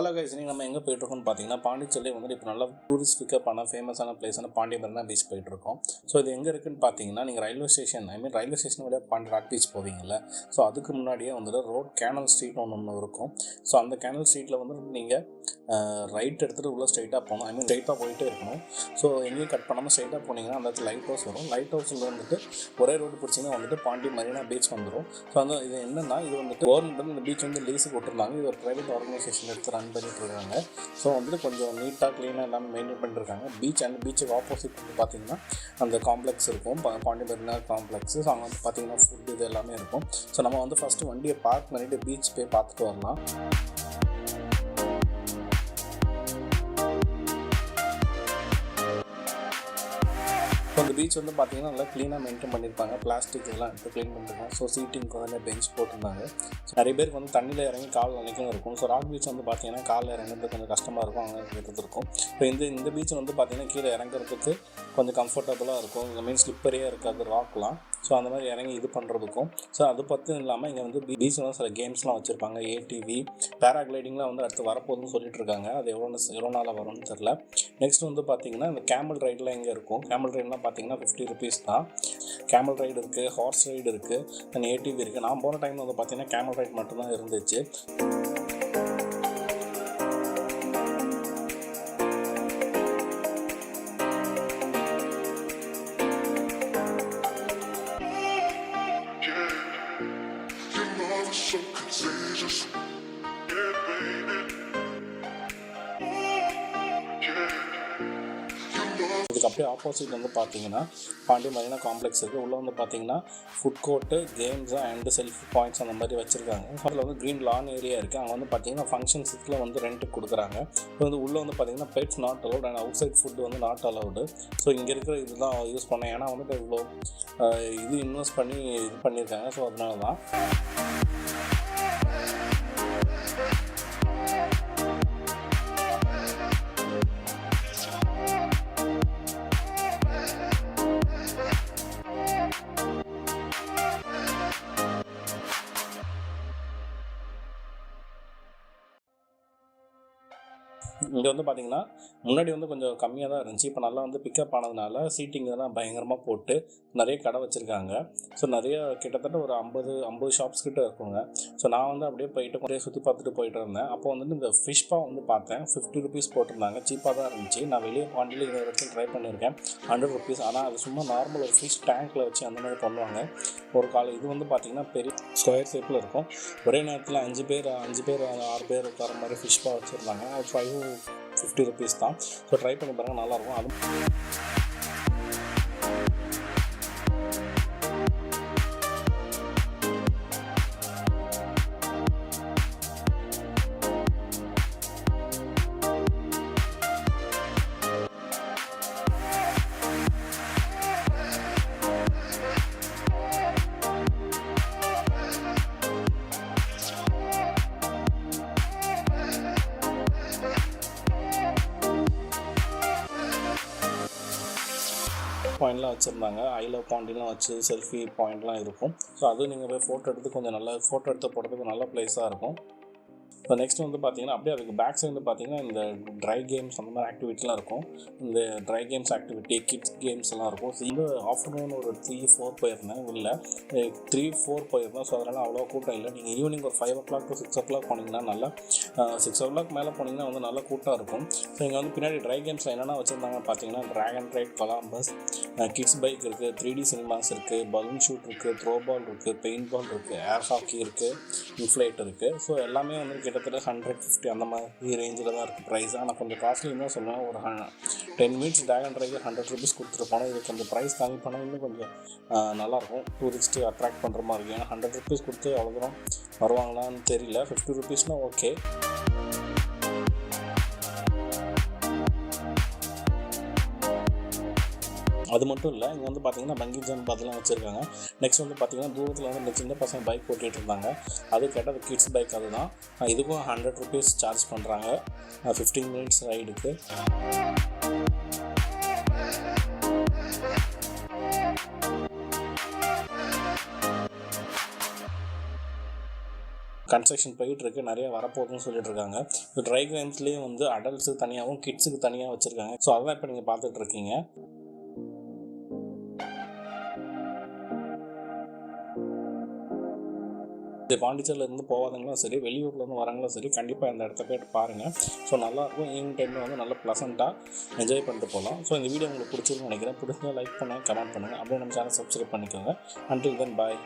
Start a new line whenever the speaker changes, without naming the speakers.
Hello guys, நீங்கள் நம்ம எங்கே போயிட்டுருக்கோம்னு பார்த்தீங்கன்னா பாண்டிச்சேரி வந்துட்டு இப்போ நல்லா டூரிஸ்ட் பிக்கப்பான ஃபேமஸான பிளேஸான பாண்டி மெரினா பீச் போயிட்டுருக்கோம். ஸோ இது எங்கே இருக்குன்னு பார்த்தீங்கன்னா, நீங்கள் ரயில்வே ஸ்டேஷன் ரயில்வே ஸ்டேஷன் வழியாக பாண்டி ராக் பீச் போவீங்கல்ல. ஸோ அதுக்கு முன்னாடியே வந்துட்டு ரோட் கேனல் ஸ்ட்ரீட் ஒன்று இருக்கும். ஸோ அந்த கேனல் ஸ்ட்ரீட்டில் வந்துட்டு நீங்கள் ரைட் எடுத்துகிட்டு உள்ளே ஸ்ட்ரைட்டாக போகணும். ஸ்ட்ரைட்டாக போயிட்டே இருக்கணும். ஸோ எங்கேயும் கட் பண்ணாமல் ஸ்ட்ரைட்டாக போனீங்கன்னா அந்த இடத்துல லைட் ஹவுஸ் வரும். லைட் ஹவுஸில் வந்துட்டு ஒரே ரோடு பிடிச்சிங்கன்னா வந்துட்டு பாண்டி மெரினா பீச் வந்துடும். ஸோ அந்த இது என்னென்னா, இது வந்துட்டு கவர்மெண்ட் வந்து இந்த பீச் வந்து லீஸுக்கு விட்டுருந்தாங்க. இது ஒரு ப்ரைவேட் ஆர்கனைசேஷன் எடுத்து ரன் பண்ணிட்டு இருக்காங்க. ஸோ வந்துட்டு கொஞ்சம் நீட்டாக க்ளீனாக எல்லாமே மெயின்டைன் பண்ணிருக்காங்க. பீச்சுக்கு ஆப்போசிட் வந்து பார்த்தீங்கன்னா அந்த காம்ப்ளெக்ஸ் இருக்கும், பாண்டி மெரினா காம்ப்ளெக்ஸ். ஸோ அங்கே வந்து பார்த்தீங்கன்னா ஃபுட் இது எல்லாமே இருக்கும். ஸோ நம்ம வந்து ஃபஸ்ட்டு வண்டியை பார்க் பண்ணிவிட்டு பீச் போய் பார்த்துட்டு வரலாம். ஸோ அந்த பீச் வந்து பார்த்தீங்கன்னா நல்லா க்ளீனாக மெயின்டைன் பண்ணியிருப்பாங்க. பிளாஸ்டிக் இதெல்லாம் எடுத்து க்ளீன் பண்ணியிருக்காங்க. ஸோ சீட்டிங்க்கு வந்து பெஞ்ச் போட்டிருந்தாங்க. ஸோ நிறைய பேருக்கு வந்து தண்ணியில் இறங்கி கால் நினைக்கும் இருக்கும். ஸோ ராக் பீச் வந்து பார்த்தீங்கன்னா காலில் இறங்குறது கொஞ்சம் கஷ்டமாக இருக்கும், அங்கே இருக்கும். ஸோ இந்த பீச் வந்து பார்த்தீங்கன்னா கீழே இறங்குறதுக்கு கொஞ்சம் கம்ஃபர்டபுளாக இருக்கும். இந்த மீன் ஸ்லிப்பரியாக இருக்காது ராக்லாம். ஸோ அந்த மாதிரி இறங்கி இது பண்ணுறதுக்கும். ஸோ அது பற்றும் இல்லாமல் இங்கே வந்து பீச்சில் வந்து சில கேம்ஸ்லாம் வச்சுருப்பாங்க. ஏடிவி பேராகிளைடிங்லாம் வந்து அடுத்து வரப்போகுதுன்னு சொல்லிட்டு இருக்காங்க. அது எவ்வளோ நாளாக வரும்னு தெரில. நெக்ஸ்ட் வந்து பார்த்தீங்கன்னா இந்த கேமல் ரைடெலாம் இங்கே இருக்கும். கேமல் ரைடெலாம் பார்த்தீங்கன்னா 50 rupees தான். கேமல் ரைடு இருக்குது, ஹார்ஸ் ரைடு இருக்குது, அண்ட் ஏடிவி இருக்குது. நான் போன டைம் வந்து பார்த்தீங்கன்னா கேமல் ரைடு மட்டும்தான் இருந்துச்சு. இதுக்கு அப்படியே ஆப்போசிட் வந்து பார்த்தீங்கன்னா பாண்டி மெரினா காம்ப்ளெக்ஸ் இருக்குது. உள்ளே வந்து பார்த்தீங்கன்னா food court, games and selfie points அந்த மாதிரி வச்சுருக்காங்க. அதில் வந்து க்ரீன் லான் ஏரியா இருக்குது. அங்கே வந்து பார்த்தீங்கன்னா ஃபங்க்ஷன்ஸுக்குள்ள வந்து ரெண்ட்டுக்கு கொடுக்குறாங்க. இப்போ வந்து உள்ளே வந்து பார்த்தீங்கன்னா pets not allowed and outside food வந்து நாட் அலவுடு. ஸோ இங்கே இருக்கிற இதுதான் யூஸ் பண்ணேன். ஏன்னா வந்துட்டு இவ்வளோ இது இன்வெஸ்ட் பண்ணி இது பண்ணியிருக்காங்க. ஸோ அதனால தான் இங்கே வந்து பார்த்திங்கன்னா முன்னாடி வந்து கொஞ்சம் கம்மியாக தான் இருந்துச்சு. இப்போ நல்லா வந்து பிக்கப் ஆனதுனால சீட்டிங் இதெல்லாம் பயங்கரமாக போட்டு நிறைய கடை வச்சுருக்காங்க. ஸோ நிறைய கிட்டத்தட்ட ஒரு 50 ஷாப்ஸ் கிட்ட இருக்குங்க. ஸோ நான் வந்து அப்படியே போயிட்டு நிறைய சுற்றி பார்த்துட்டு போயிட்டு இருந்தேன். அப்போ வந்துட்டு இந்த ஃபிஷ் பா வந்து பார்த்தேன். 50 rupees போட்டிருந்தாங்க. சீப்பாக தான் இருந்துச்சு. நான் வெளியே பாண்டியில் இந்த இடத்துல ட்ரை பண்ணியிருக்கேன். 100 rupees. ஆனால் அது சும்மா நார்மல் ஒரு ஃபிஷ் டேங்க்கில் வச்சு அந்த மாதிரி பண்ணுவாங்க. ஒரு காலம் இது வந்து பார்த்திங்கன்னா பெரிய ஸ்கொயர் ஷேப்பில் இருக்கும். ஒரே நேரத்தில் 5 பேர் 6 பேர் உட்கார மாதிரி ஃபிஷ் பா வச்சுருந்தாங்க. 50 rupees தான். ஸோ ட்ரை பண்ணி பாருங்கள், நல்லாயிருக்கும். அது பாயிண்ட்லாம் வச்சுருந்தாங்க. ஐ லவ் பாண்டிலாம் வச்சு செல்ஃபி பாயிண்ட்லாம் இருக்கும். ஸோ அதுவும் நீங்கள் போய் ஃபோட்டோ எடுத்து கொஞ்சம் நல்லா ஃபோட்டோ எடுத்து போடுறதுக்கு நல்ல பிளேஸாக இருக்கும். இப்போ நெக்ஸ்ட் வந்து பார்த்தீங்கன்னா அப்படியே அதுக்கு பேக் சைடு வந்து பார்த்தீங்கன்னா இந்த ட்ரை கேம்ஸ் அந்த மாதிரி ஆக்டிவிட்டிலாம் இருக்கும். இந்த try games activity, kids games எல்லாம் இருக்கும். ஸோ இந்த ஆஃப்டர்நூன் ஒரு 3-4 போயிருந்தேன். இல்லை 3-4 போயிருந்தேன். ஸோ அதனால் அவ்வளோ கூட்டம் இல்லை. நீங்கள் ஈவினிங் ஒரு 5 o'clock to 6 o'clock போனீங்கன்னா நல்லா 6 o'clock மேலே போனீங்கன்னா வந்து நல்லா கூட்டம் இருக்கும். ஸோ இங்கே வந்து பின்னாடி ட்ரை கேம்ஸில் என்னென்ன வச்சுருந்தாங்க பார்த்தீங்கன்னா dragon right, Columbus, kids bike இருக்குது, 3D சினிமாஸ் இருக்குது, பலூன் ஷூட் இருக்குது, த்ரோ பால் இருக்குது, பெயிண்ட் பால் இருக்குது, ஏர் ஹாக்கி இருக்குது, இன்ஃப்ளைட் இருக்குது. ஸோ எல்லாமே வந்து கிட்டத்தட்ட 150 அந்த மாதிரி ரேஞ்சில் தான் இருக்குது ப்ரைஸ். ஆனால் கொஞ்சம் காஸ்ட்லின்னு தான் சொல்லுவேன். ஒரு 10 minutes ட்ராகன் ட்ரைக்கு 100 rupees கொடுத்துருப்பாங்க. இது கொஞ்சம் ப்ரைஸ் கம்மி பண்ணால் இன்னும் கொஞ்சம் நல்லாயிருக்கும். டூரிஸ்ட்டு அட்ராக்ட் பண்ணுற மாதிரி இருக்குது. ஏன்னா 100 rupees கொடுத்து அவ்வளோ தூரம் வருவாங்களான்னு தெரியல. 50 rupeesனால் ஓகே. அது மட்டும் இல்லை, இங்கே வந்து பார்த்தீங்கன்னா பங்கி ஜம்ப் அதெல்லாம் வச்சுருக்காங்க. நெக்ஸ்ட் வந்து பார்த்தீங்கன்னா தூரத்தில் வந்து இந்த சின்ன பசங்க பைக் ஓட்டிகிட்டு இருந்தாங்க. அது கேட்டால் அது கிட்ஸ் பைக். அதுதான் இதுக்கும் 100 rupees சார்ஜ் பண்ணுறாங்க 15 minutes ரைடுக்கு. கன்ஸ்ட்ரக்ஷன் போயிட்டுருக்கு, நிறைய வரப்போகுதுன்னு சொல்லிட்டு இருக்காங்க. ஸோ ட்ரை கேம்ஸ்லேயே வந்து அடல்ட்ஸுக்கு தனியாகவும் கிட்ஸுக்கு தனியாக வச்சுருக்காங்க. ஸோ அதான் இப்போ நீங்கள் பார்த்துட்ருக்கீங்க. இது பாண்டிச்சேரியிலேருந்து போகாதவங்களும் சரி, வெளியூர்லேருந்து வரவங்களும் சரி, கண்டிப்பாக இந்த இடத்த போய்ட்டு பாருங்கள். ஸோ நல்லாயிருக்கும். ஈவினிங் டைமில் வந்து நல்லா ப்ளசண்ட்டாக என்ஜாய் பண்ணிட்டு போகலாம். ஸோ இந்த வீடியோ உங்களுக்கு பிடிச்சிருக்குன்னு நினைக்கிறேன். பிடிச்சா லைக் பண்ணுங்கள், கமெண்ட் பண்ணுங்கள். அப்படியே நம்ம சேனல் சப்ஸ்கிரைப் பண்ணிக்கோங்க. அன்டில் தென் பாய்.